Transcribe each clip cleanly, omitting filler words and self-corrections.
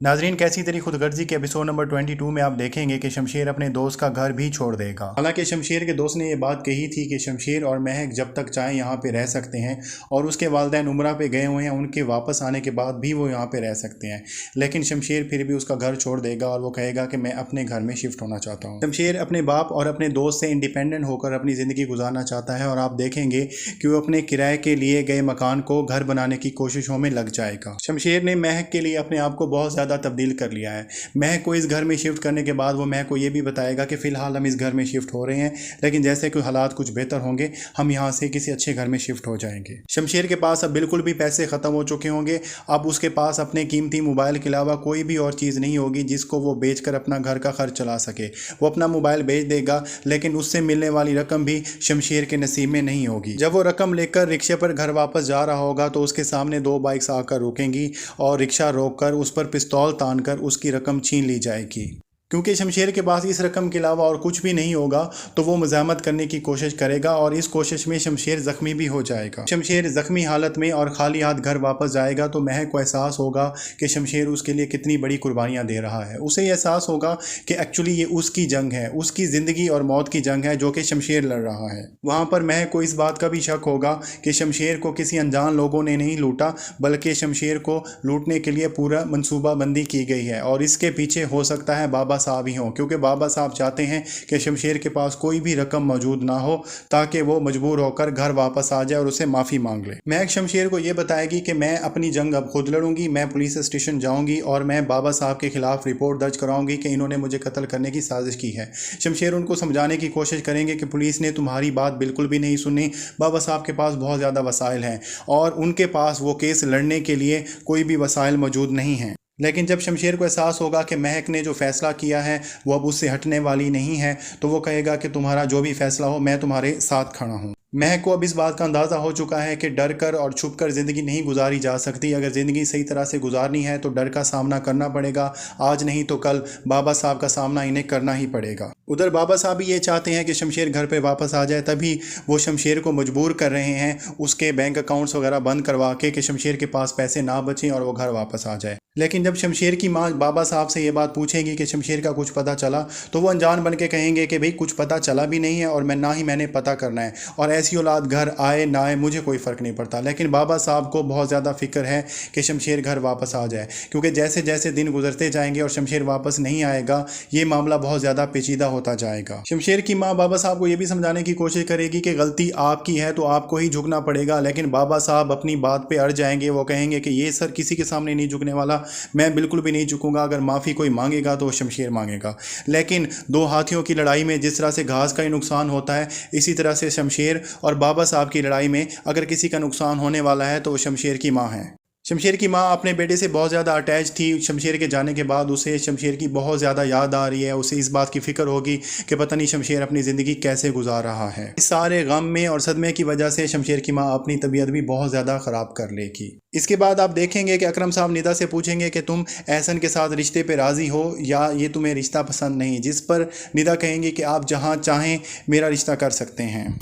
नाजरीन, कैसी तेरी खुदगर्जी के एपिसोड नंबर 22 में आप देखेंगे कि शमशेर अपने दोस्त का घर भी छोड़ देगा। हालांकि शमशेर के दोस्त ने ये बात कही थी कि शमशेर और महक जब तक चाहें यहाँ पे रह सकते हैं और उसके वालिदैन उम्रा पे गए हुए हैं, उनके वापस आने के बाद भी वो यहाँ पे रह सकते हैं। लेकिन शमशेर फिर भी उसका घर छोड़ देगा और वो कहेगा कि मैं अपने घर में शिफ्ट होना चाहता हूँ। शमशेर अपने बाप और अपने दोस्त से इंडिपेंडेंट होकर अपनी ज़िंदगी गुजारना चाहता है और आप देखेंगे कि वो अपने किराए के लिए गए मकान को घर बनाने की कोशिशों में लग जाएगा। शमशेर ने महक के लिए अपने आप को बहुत ज़्यादा तब्दील कर लिया है। महक को इस घर में शिफ्ट करने के बाद वो महक को ये भी बताएगा कि फ़िलहाल हम इस घर में शिफ्ट हो रहे हैं, लेकिन जैसे कोई हालात कुछ बेहतर होंगे हम यहाँ से किसी अच्छे घर में शिफ्ट हो जाएंगे। शमशेर के पास अब बिल्कुल भी पैसे ख़त्म हो चुके होंगे। अब उसके पास अपने कीमती मोबाइल के अलावा कोई भी और चीज़ नहीं होगी जिसको वो बेचकर अपना घर का खर्च चला सके। वो अपना मोबाइल बेच देगा, लेकिन उससे मिलने वाली रकम भी शमशेर के नसीब में नहीं होगी। जब वो रकम लेकर रिक्शे पर घर वापस जा रहा होगा तो उसके सामने दो बाइक्स आकर रुकेंगी और रिक्शा रोककर उस पर पिस्तौल तानकर उसकी रकम छीन ली जाएगी। क्योंकि शमशेर के पास इस रकम के अलावा और कुछ भी नहीं होगा तो वो मज़ाहमत करने की कोशिश करेगा और इस कोशिश में शमशेर ज़ख्मी भी हो जाएगा। शमशेर ज़ख्मी हालत में और खाली हाथ घर वापस जाएगा तो महक को एहसास होगा कि शमशेर उसके लिए कितनी बड़ी कुर्बानियाँ दे रहा है। उसे एहसास होगा कि एक्चुअली ये उसकी जंग है, उसकी ज़िंदगी और मौत की जंग है जो कि शमशेर लड़ रहा है। वहाँ पर महक को इस बात का भी शक होगा कि शमशेर को किसी अनजान लोगों ने नहीं लूटा, बल्कि शमशेर को लूटने के लिए पूरा मनसूबाबंदी की गई है और इसके पीछे हो सकता है बाबा साहब ही हों, क्योंकि बाबा साहब चाहते हैं कि शमशेर के पास कोई भी रकम मौजूद ना हो ताकि वो मजबूर होकर घर वापस आ जाए और उसे माफ़ी मांग ले। महक शमशेर को ये बताएगी कि मैं अपनी जंग अब खुद लड़ूंगी, मैं पुलिस स्टेशन जाऊंगी और मैं बाबा साहब के खिलाफ रिपोर्ट दर्ज कराऊंगी कि इन्होंने मुझे कत्ल करने की साजिश की है। शमशेर उनको समझाने की कोशिश करेंगे कि पुलिस ने तुम्हारी बात बिल्कुल भी नहीं सुनी, बाबा साहब के पास बहुत ज़्यादा वसाइल हैं और उनके पास वो केस लड़ने के लिए कोई भी वसाइल मौजूद नहीं हैं। लेकिन जब शमशेर को एहसास होगा कि महक ने जो फ़ैसला किया है वो अब उससे हटने वाली नहीं है तो वो कहेगा कि तुम्हारा जो भी फ़ैसला हो मैं तुम्हारे साथ खड़ा हूँ। महक को अब इस बात का अंदाज़ा हो चुका है कि डर कर और छुप कर ज़िंदगी नहीं गुजारी जा सकती। अगर ज़िंदगी सही तरह से गुजारनी है तो डर का सामना करना पड़ेगा। आज नहीं तो कल बाबा साहब का सामना इन्हें करना ही पड़ेगा। उधर बाबा साहब भी ये चाहते हैं कि शमशेर घर पे वापस आ जाए, तभी वो शमशेर को मजबूर कर रहे हैं उसके बैंक अकाउंट्स वगैरह बंद करवा के कि शमशेर के पास पैसे ना बचें और वो घर वापस आ जाए। लेकिन जब शमशेर की माँ बाबा साहब से ये बात पूछेगी कि शमशेर का कुछ पता चला तो वो अनजान बन के कहेंगे कि भाई कुछ पता चला भी नहीं है और मैं ना ही मैंने पता करना है और ऐसी औलाद घर आए ना आए मुझे कोई फ़र्क नहीं पड़ता। लेकिन बाबा साहब को बहुत ज़्यादा फिक्र है कि शमशेर घर वापस आ जाए, क्योंकि जैसे जैसे दिन गुजरते जाएंगे और शमशेर वापस नहीं आएगा ये मामला बहुत ज़्यादा पेचीदा होता जाएगा। शमशेर की माँ बाबा साहब को ये भी समझाने की कोशिश करेगी कि गलती आपकी है तो आपको ही झुकना पड़ेगा, लेकिन बाबा साहब अपनी बात पर अड़ जाएंगे। वो कहेंगे कि ये सर किसी के सामने नहीं झुकने वाला, मैं बिल्कुल भी नहीं झुकूंगा। अगर माफ़ी कोई मांगेगा तो शमशेर मांगेगा। लेकिन दो हाथियों की लड़ाई में जिस तरह से घास का ही नुकसान होता है, इसी तरह से शमशेर और बाबा साहब की लड़ाई में अगर किसी का नुकसान होने वाला है तो वो शमशेर की माँ है। शमशेर की माँ अपने बेटे से बहुत ज़्यादा अटैच थी। शमशेर के जाने के बाद उसे शमशेर की बहुत ज़्यादा याद आ रही है। उसे इस बात की फ़िक्र होगी कि पता नहीं शमशेर अपनी ज़िंदगी कैसे गुजार रहा है। इस सारे गम में और सदमे की वजह से शमशेर की माँ अपनी तबीयत भी बहुत ज़्यादा ख़राब कर लेगी। इसके बाद आप देखेंगे कि अकरम साहब निदा से पूछेंगे कि तुम एहसन के साथ रिश्ते पे राज़ी हो या ये तुम्हें रिश्ता पसंद नहीं, जिस पर निदा कहेंगे कि आप जहाँ चाहें मेरा रिश्ता कर सकते हैं।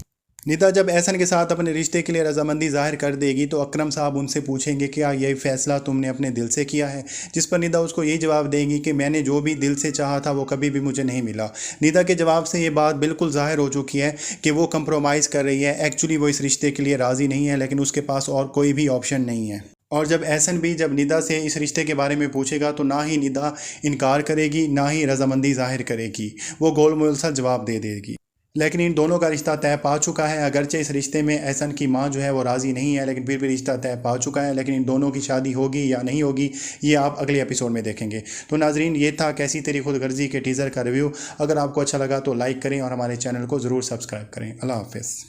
निदा जब एहसन के साथ अपने रिश्ते के लिए रजामंदी जाहिर कर देगी तो अकरम साहब उनसे पूछेंगे क्या यह फ़ैसला तुमने अपने दिल से किया है, जिस पर निदा उसको यही जवाब देगी कि मैंने जो भी दिल से चाहा था वो कभी भी मुझे नहीं मिला। निदा के जवाब से ये बात बिल्कुल जाहिर हो चुकी है कि वो कंप्रोमाइज़ कर रही है। एक्चुअली वो इस रिश्ते के लिए राज़ी नहीं है, लेकिन उसके पास और कोई भी ऑप्शन नहीं है। और जब एहसन भी जब निदा से इस रिश्ते के बारे में पूछेगा तो ना ही निदा इनकार करेगी ना ही रजामंदी जाहिर करेगी, वो गोलमोल सा जवाब दे देगी। लेकिन इन दोनों का रिश्ता तय पा चुका है। अगरचे इस रिश्ते में एहसन की माँ जो है वो राज़ी नहीं है, लेकिन फिर भी रिश्ता तय पा चुका है। लेकिन इन दोनों की शादी होगी या नहीं होगी ये आप अगले एपिसोड में देखेंगे। तो नाजरीन, ये था कैसी तेरी खुदगर्जी के टीज़र का रिव्यू। अगर आपको अच्छा लगा तो लाइक करें और हमारे चैनल को ज़रूर सब्सक्राइब करें। अल्लाह हाफ़िज़।